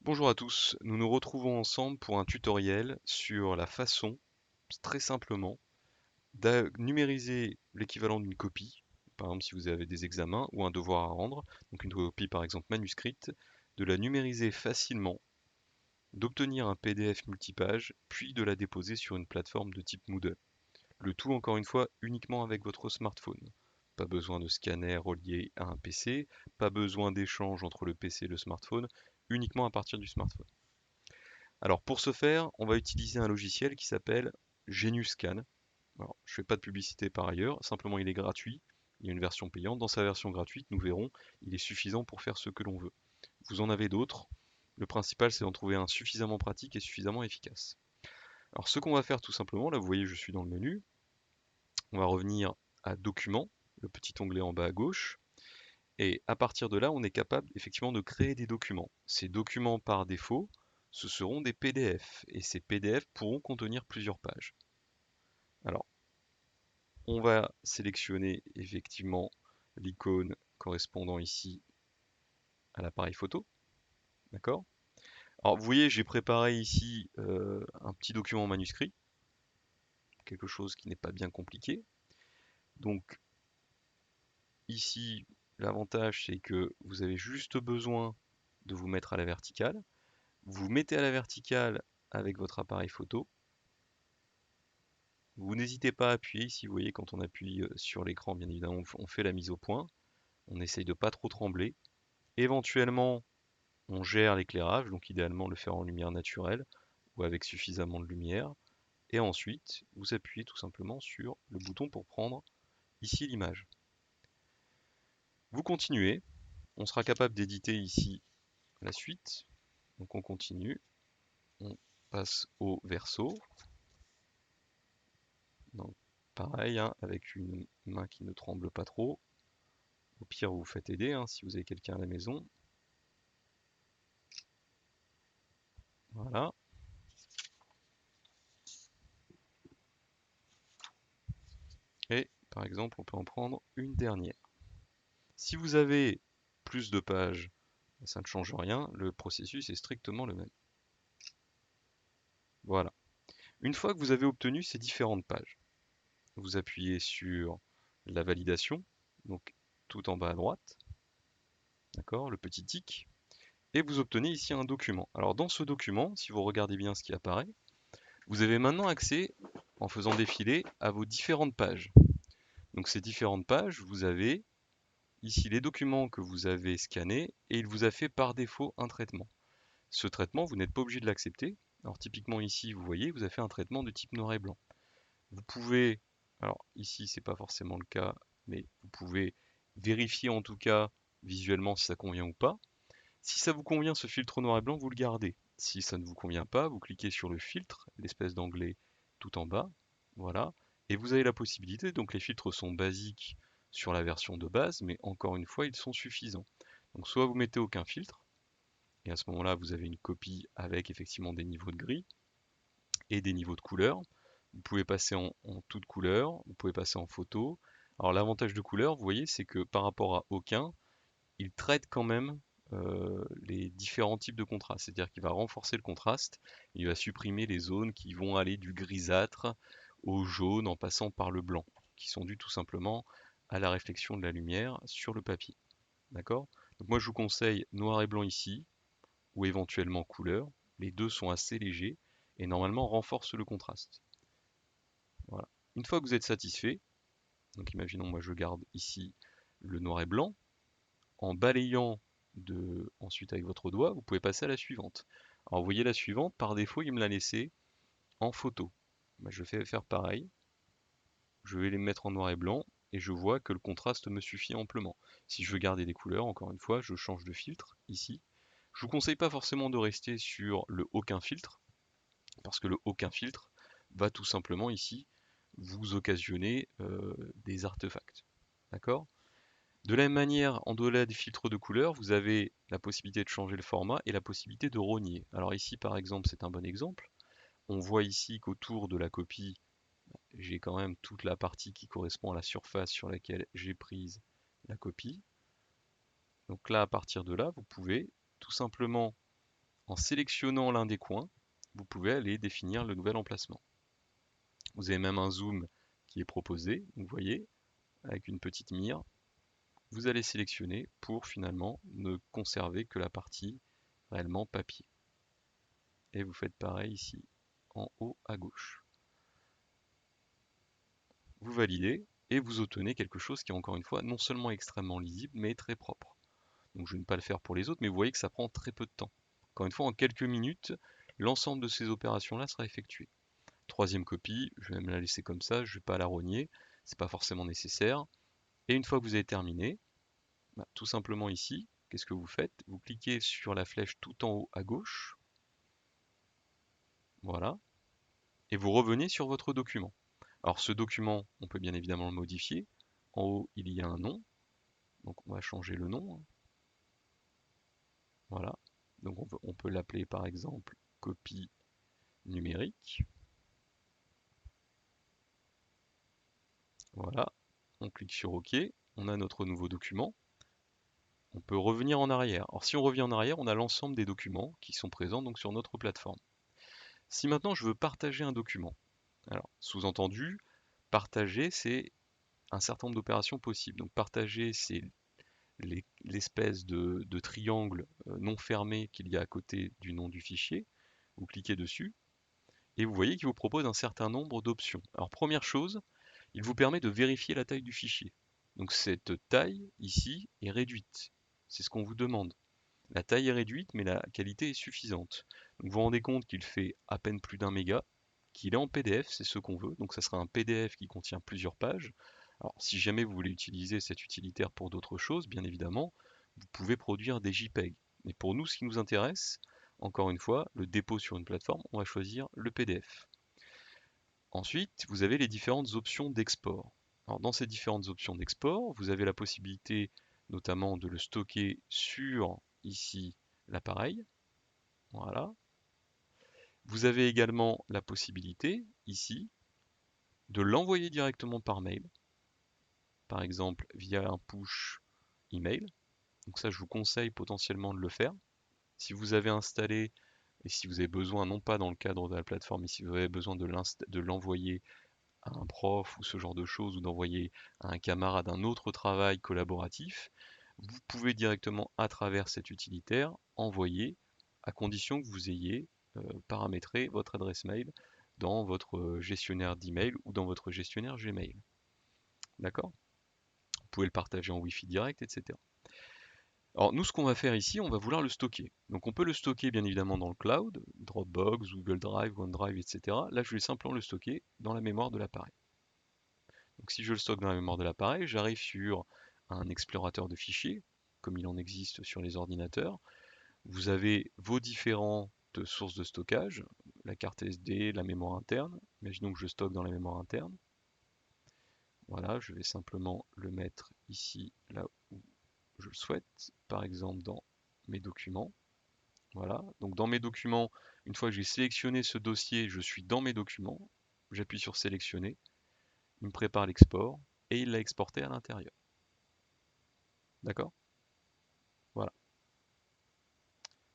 Bonjour à tous, nous nous retrouvons ensemble pour un tutoriel sur la façon, très simplement, de numériser l'équivalent d'une copie, par exemple si vous avez des examens ou un devoir à rendre, donc une copie par exemple manuscrite, de la numériser facilement, d'obtenir un PDF multipage, puis de la déposer sur une plateforme de type Moodle. Le tout encore une fois uniquement avec votre smartphone. Pas besoin de scanner relié à un PC, pas besoin d'échange entre le PC et le smartphone, uniquement à partir du smartphone. Alors pour ce faire, on va utiliser un logiciel qui s'appelle GenuScan. Alors, je ne fais pas de publicité par ailleurs, simplement il est gratuit. Il y a une version payante. Dans sa version gratuite, nous verrons, il est suffisant pour faire ce que l'on veut. Vous en avez d'autres. Le principal, c'est d'en trouver un suffisamment pratique et suffisamment efficace. Alors ce qu'on va faire tout simplement, là vous voyez je suis dans le menu, on va revenir à Documents, le petit onglet en bas à gauche, et à partir de là, on est capable effectivement de créer des documents. Ces documents par défaut, ce seront des PDF, et ces PDF pourront contenir plusieurs pages. Alors, on va sélectionner effectivement l'icône correspondant ici à l'appareil photo, d'accord? Alors, vous voyez, j'ai préparé ici un petit document manuscrit, quelque chose qui n'est pas bien compliqué. Donc, ici, l'avantage, c'est que vous avez juste besoin de vous mettre à la verticale. Vous mettez à la verticale avec votre appareil photo. Vous n'hésitez pas à appuyer, si vous voyez quand on appuie sur l'écran, bien évidemment, on fait la mise au point. On essaye de pas trop trembler. Éventuellement, on gère l'éclairage, donc idéalement le faire en lumière naturelle ou avec suffisamment de lumière. Et ensuite, vous appuyez tout simplement sur le bouton pour prendre ici l'image. Vous continuez, on sera capable d'éditer ici la suite. Donc on continue, on passe au verso. Donc pareil, hein, avec une main qui ne tremble pas trop. Au pire, vous vous faites aider hein, si vous avez quelqu'un à la maison. Voilà. Et par exemple, on peut en prendre une dernière. Si vous avez plus de pages, ça ne change rien, le processus est strictement le même. Voilà. Une fois que vous avez obtenu ces différentes pages, vous appuyez sur la validation, donc tout en bas à droite, d'accord, le petit tic, et vous obtenez ici un document. Alors dans ce document, si vous regardez bien ce qui apparaît, vous avez maintenant accès, en faisant défiler, à vos différentes pages. Donc ces différentes pages, vous avez ici les documents que vous avez scannés et il vous a fait par défaut un traitement. Ce traitement, vous n'êtes pas obligé de l'accepter. Alors typiquement ici, vous voyez, vous avez fait un traitement de type noir et blanc. Vous pouvez, alors ici c'est pas forcément le cas, mais vous pouvez vérifier en tout cas visuellement si ça convient ou pas. Si ça vous convient ce filtre noir et blanc, vous le gardez. Si ça ne vous convient pas, vous cliquez sur le filtre, l'espèce d'onglet tout en bas, voilà, et vous avez la possibilité, donc les filtres sont basiques sur la version de base, mais encore une fois, ils sont suffisants. Donc soit vous mettez aucun filtre, et à ce moment-là, vous avez une copie avec effectivement des niveaux de gris et des niveaux de couleur. Vous pouvez passer en toute couleur, vous pouvez passer en photo. Alors l'avantage de couleur, vous voyez, c'est que par rapport à aucun, il traite quand même les différents types de contraste. C'est-à-dire qu'il va renforcer le contraste, il va supprimer les zones qui vont aller du grisâtre au jaune en passant par le blanc, qui sont dues tout simplement à la réflexion de la lumière sur le papier. D'accord? Donc moi je vous conseille noir et blanc ici, ou éventuellement couleur. Les deux sont assez légers et normalement renforcent le contraste. Voilà. Une fois que vous êtes satisfait, donc imaginons moi je garde ici le noir et blanc, en balayant ensuite avec votre doigt, vous pouvez passer à la suivante. Alors vous voyez la suivante, par défaut il me l'a laissé en photo. Bah, je vais faire pareil, je vais les mettre en noir et blanc et je vois que le contraste me suffit amplement. Si je veux garder des couleurs, encore une fois, je change de filtre ici. Je vous conseille pas forcément de rester sur le aucun filtre, parce que le aucun filtre va tout simplement ici vous occasionner des artefacts. D'accord? De la même manière, en delà des filtres de couleur, vous avez la possibilité de changer le format et la possibilité de rogner. Alors ici, par exemple, c'est un bon exemple. On voit ici qu'autour de la copie, j'ai quand même toute la partie qui correspond à la surface sur laquelle j'ai prise la copie. Donc là, à partir de là, vous pouvez tout simplement En sélectionnant l'un des coins, vous pouvez aller définir le nouvel emplacement. Vous avez même un zoom qui est proposé, vous voyez, avec une petite mire. Vous allez sélectionner pour finalement ne conserver que la partie réellement papier. Et vous faites pareil ici, en haut à gauche. Vous validez et vous obtenez quelque chose qui est encore une fois non seulement extrêmement lisible, mais très propre. Donc je ne vais pas le faire pour les autres, mais vous voyez que ça prend très peu de temps. Encore une fois, en quelques minutes, l'ensemble de ces opérations-là sera effectué. Troisième copie, je vais me la laisser comme ça, je ne vais pas la rogner, c'est pas forcément nécessaire. Et une fois que vous avez terminé, tout simplement ici, qu'est-ce que vous faites? Vous cliquez sur la flèche tout en haut à gauche, voilà, et vous revenez sur votre document. Alors ce document, on peut bien évidemment le modifier. En haut, il y a un nom, donc on va changer le nom. Voilà, donc on peut l'appeler par exemple copie numérique. Voilà, on clique sur OK, on a notre nouveau document. On peut revenir en arrière. Alors si on revient en arrière, on a l'ensemble des documents qui sont présents donc sur notre plateforme. Si maintenant je veux partager un document, alors sous-entendu, partager c'est un certain nombre d'opérations possibles. Donc partager c'est l'espèce de triangle non fermé qu'il y a à côté du nom du fichier. Vous cliquez dessus et vous voyez qu'il vous propose un certain nombre d'options. Alors première chose, il vous permet de vérifier la taille du fichier. Donc cette taille ici est réduite. C'est ce qu'on vous demande. La taille est réduite, mais la qualité est suffisante. Donc vous vous rendez compte qu'il fait à peine plus d'1 méga, qu'il est en PDF, c'est ce qu'on veut. Donc ça sera un PDF qui contient plusieurs pages. Alors si jamais vous voulez utiliser cet utilitaire pour d'autres choses, bien évidemment, vous pouvez produire des JPEG. Mais pour nous, ce qui nous intéresse, encore une fois, le dépôt sur une plateforme, on va choisir le PDF. Ensuite, vous avez les différentes options d'export. Alors dans ces différentes options d'export, vous avez la possibilité notamment de le stocker sur ici l'appareil. Voilà. Vous avez également la possibilité ici de l'envoyer directement par mail, par exemple via un push email. Donc ça, je vous conseille potentiellement de le faire. Si vous avez installé et si vous avez besoin, non pas dans le cadre de la plateforme, mais si vous avez besoin de l'envoyer à un prof ou ce genre de choses, ou d'envoyer à un camarade un autre travail collaboratif, vous pouvez directement à travers cet utilitaire envoyer, à condition que vous ayez paramétré votre adresse mail dans votre gestionnaire d'email ou dans votre gestionnaire Gmail. D'accord? Vous pouvez le partager en Wi-Fi direct, etc. Alors nous, ce qu'on va faire ici, on va vouloir le stocker. Donc on peut le stocker bien évidemment dans le cloud, Dropbox, Google Drive, OneDrive, etc. Là, je vais simplement le stocker dans la mémoire de l'appareil. Donc si je le stocke dans la mémoire de l'appareil, j'arrive sur un explorateur de fichiers, comme il en existe sur les ordinateurs. Vous avez vos différentes sources de stockage, la carte SD, la mémoire interne. Imaginons que je stocke dans la mémoire interne. Voilà, je vais simplement le mettre ici, là où je le souhaite, par exemple dans mes documents. Voilà, donc dans mes documents, une fois que j'ai sélectionné ce dossier, je suis dans mes documents. J'appuie sur sélectionner, il me prépare l'export et il l'a exporté à l'intérieur. D'accord? Voilà.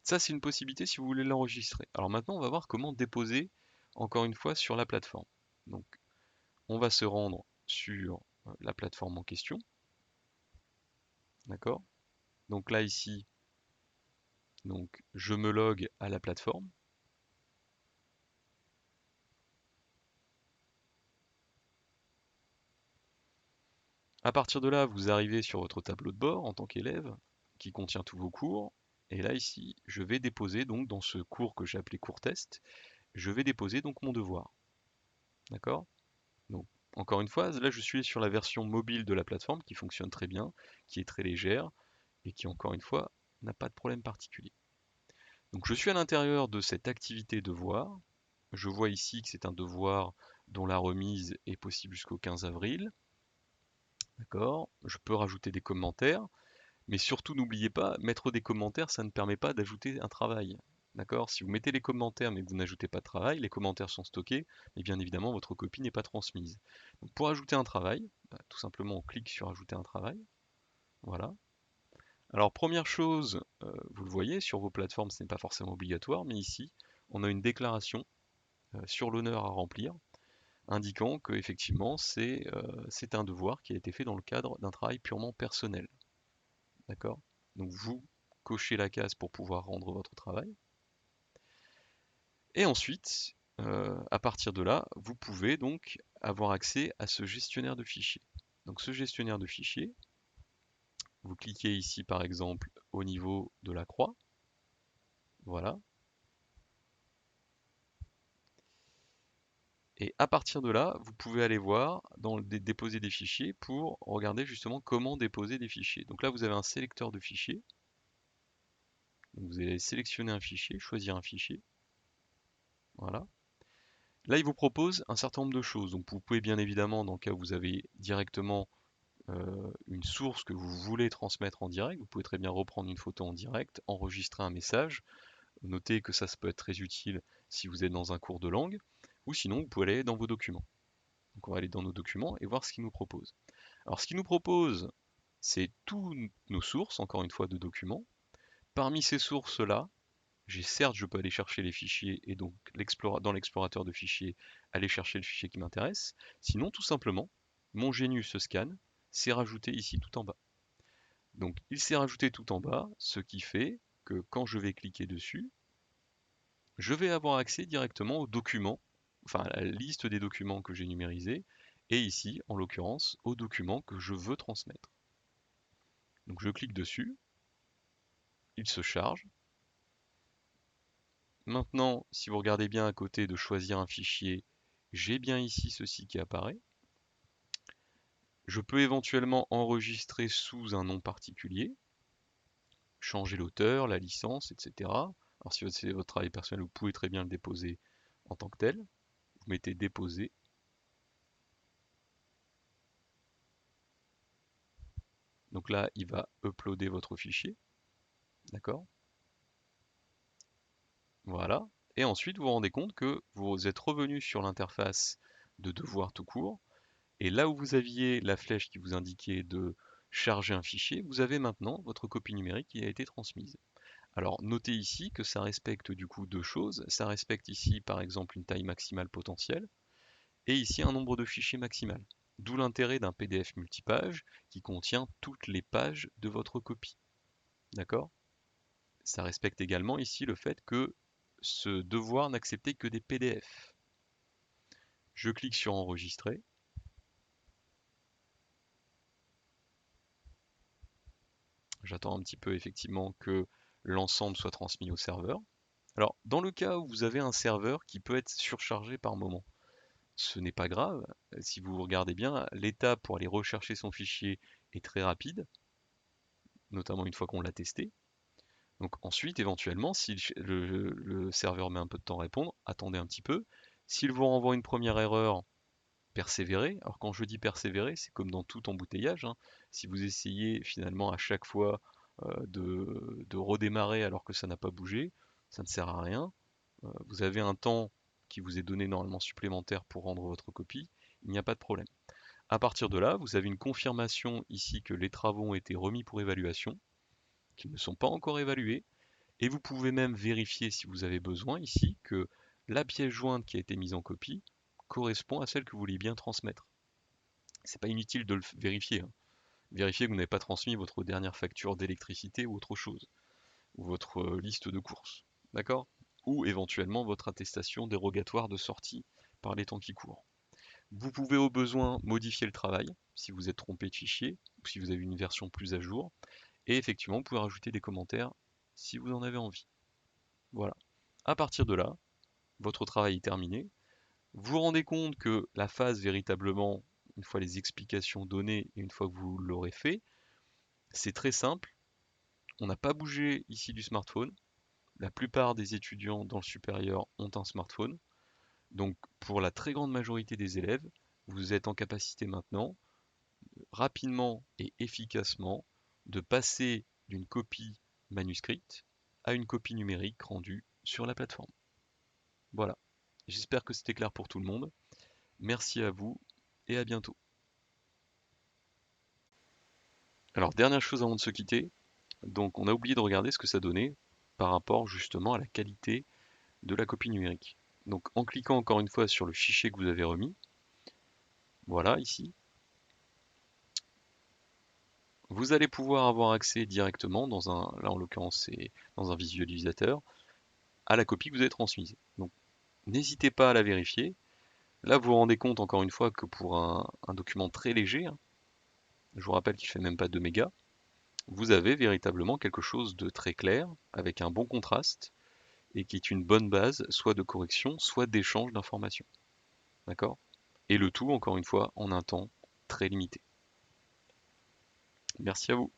Ça, c'est une possibilité si vous voulez l'enregistrer. Alors maintenant, on va voir comment déposer, encore une fois, sur la plateforme. Donc, on va se rendre sur la plateforme en question. D'accord? Donc là, ici, donc, je me log à la plateforme. À partir de là, vous arrivez sur votre tableau de bord en tant qu'élève, qui contient tous vos cours. Et là, ici, je vais déposer, donc, dans ce cours que j'ai appelé cours test, je vais déposer donc mon devoir. D'accord? Donc, encore une fois, là je suis sur la version mobile de la plateforme qui fonctionne très bien, qui est très légère et qui, encore une fois, n'a pas de problème particulier. Donc je suis à l'intérieur de cette activité devoir. Je vois ici que c'est un devoir dont la remise est possible jusqu'au 15 avril. D'accord? Je peux rajouter des commentaires, mais surtout n'oubliez pas, mettre des commentaires, ça ne permet pas d'ajouter un travail. D'accord? Si vous mettez les commentaires mais que vous n'ajoutez pas de travail, les commentaires sont stockés, et bien évidemment votre copie n'est pas transmise. Donc pour ajouter un travail, tout simplement on clique sur ajouter un travail. Voilà. Alors première chose, vous le voyez, sur vos plateformes, ce n'est pas forcément obligatoire, mais ici, on a une déclaration sur l'honneur à remplir, indiquant que effectivement c'est un devoir qui a été fait dans le cadre d'un travail purement personnel. D'accord? Donc vous cochez la case pour pouvoir rendre votre travail. Et ensuite, à partir de là, vous pouvez donc avoir accès à ce gestionnaire de fichiers. Donc ce gestionnaire de fichiers, vous cliquez ici par exemple au niveau de la croix, voilà. Et à partir de là, vous pouvez aller voir dans le déposer des fichiers pour regarder justement comment déposer des fichiers. Donc là, vous avez un sélecteur de fichiers. Donc vous allez sélectionner un fichier, choisir un fichier. Voilà. Là, il vous propose un certain nombre de choses. Donc vous pouvez bien évidemment, dans le cas où vous avez directement une source que vous voulez transmettre en direct, vous pouvez très bien reprendre une photo en direct, enregistrer un message. Notez que ça peut être très utile si vous êtes dans un cours de langue, ou sinon vous pouvez aller dans vos documents. Donc on va aller dans nos documents et voir ce qu'il nous propose. Alors ce qu'il nous propose, c'est toutes nos sources, encore une fois, de documents. Parmi ces sources-là, certes, je peux aller chercher les fichiers et donc dans l'explorateur de fichiers, aller chercher le fichier qui m'intéresse. Sinon, tout simplement, mon Genius Scan s'est rajouté ici tout en bas. Donc il s'est rajouté tout en bas, ce qui fait que quand je vais cliquer dessus, je vais avoir accès directement aux documents, enfin à la liste des documents que j'ai numérisés, et ici, en l'occurrence, aux documents que je veux transmettre. Donc je clique dessus, il se charge. Maintenant, si vous regardez bien à côté de choisir un fichier, j'ai bien ici ceci qui apparaît. Je peux éventuellement enregistrer sous un nom particulier, changer l'auteur, la licence, etc. Alors si c'est votre travail personnel, vous pouvez très bien le déposer en tant que tel. Vous mettez déposer. Donc là, il va uploader votre fichier. D'accord? Voilà. Et ensuite, vous vous rendez compte que vous êtes revenu sur l'interface de devoir tout court. Et là où vous aviez la flèche qui vous indiquait de charger un fichier, vous avez maintenant votre copie numérique qui a été transmise. Alors notez ici que ça respecte du coup deux choses. Ça respecte ici par exemple une taille maximale potentielle et ici un nombre de fichiers maximal. D'où l'intérêt d'un PDF multipage qui contient toutes les pages de votre copie. D'accord? Ça respecte également ici le fait que ce devoir n'acceptait que des PDF. Je clique sur enregistrer. J'attends un petit peu effectivement que l'ensemble soit transmis au serveur. Alors, dans le cas où vous avez un serveur qui peut être surchargé par moment, ce n'est pas grave. Si vous regardez bien, l'étape pour aller rechercher son fichier est très rapide, notamment une fois qu'on l'a testé. Donc ensuite, éventuellement, si le serveur met un peu de temps à répondre, attendez un petit peu. S'il vous renvoie une première erreur, persévérer. Alors quand je dis persévérer, c'est comme dans tout embouteillage, hein. Si vous essayez finalement à chaque fois de redémarrer alors que ça n'a pas bougé, ça ne sert à rien. Vous avez un temps qui vous est donné normalement supplémentaire pour rendre votre copie, il n'y a pas de problème. À partir de là, vous avez une confirmation ici que les travaux ont été remis pour évaluation, qu'ils ne sont pas encore évalués, et vous pouvez même vérifier si vous avez besoin ici que la pièce jointe qui a été mise en copie correspond à celle que vous voulez bien transmettre. C'est pas inutile de le vérifier, hein. Vérifiez que vous n'avez pas transmis votre dernière facture d'électricité ou autre chose, ou votre liste de courses, d'accord? Ou éventuellement votre attestation dérogatoire de sortie par les temps qui courent. Vous pouvez au besoin modifier le travail si vous êtes trompé de fichier ou si vous avez une version plus à jour. Et effectivement, vous pouvez rajouter des commentaires si vous en avez envie. Voilà. À partir de là, votre travail est terminé. Vous vous rendez compte que la phase véritablement, une fois les explications données et une fois que vous l'aurez fait, c'est très simple. On n'a pas bougé ici du smartphone. La plupart des étudiants dans le supérieur ont un smartphone. Donc pour la très grande majorité des élèves, vous êtes en capacité maintenant, rapidement et efficacement, de passer d'une copie manuscrite à une copie numérique rendue sur la plateforme. Voilà. J'espère que c'était clair pour tout le monde. Merci à vous et à bientôt. Alors dernière chose avant de se quitter, Donc on a oublié de regarder ce que ça donnait par rapport justement à la qualité de la copie numérique. Donc en cliquant encore une fois sur le fichier que vous avez remis, voilà ici, vous allez pouvoir avoir accès directement dans un, là en l'occurrence c'est dans un visualisateur, à la copie que vous avez transmise. Donc n'hésitez pas à la vérifier. Là vous vous rendez compte encore une fois que pour un document très léger, hein, je vous rappelle qu'il fait même pas 2 mégas, vous avez véritablement quelque chose de très clair, avec un bon contraste, et qui est une bonne base, soit de correction, soit d'échange d'informations. D'accord? Et le tout, encore une fois, en un temps très limité. Merci à vous.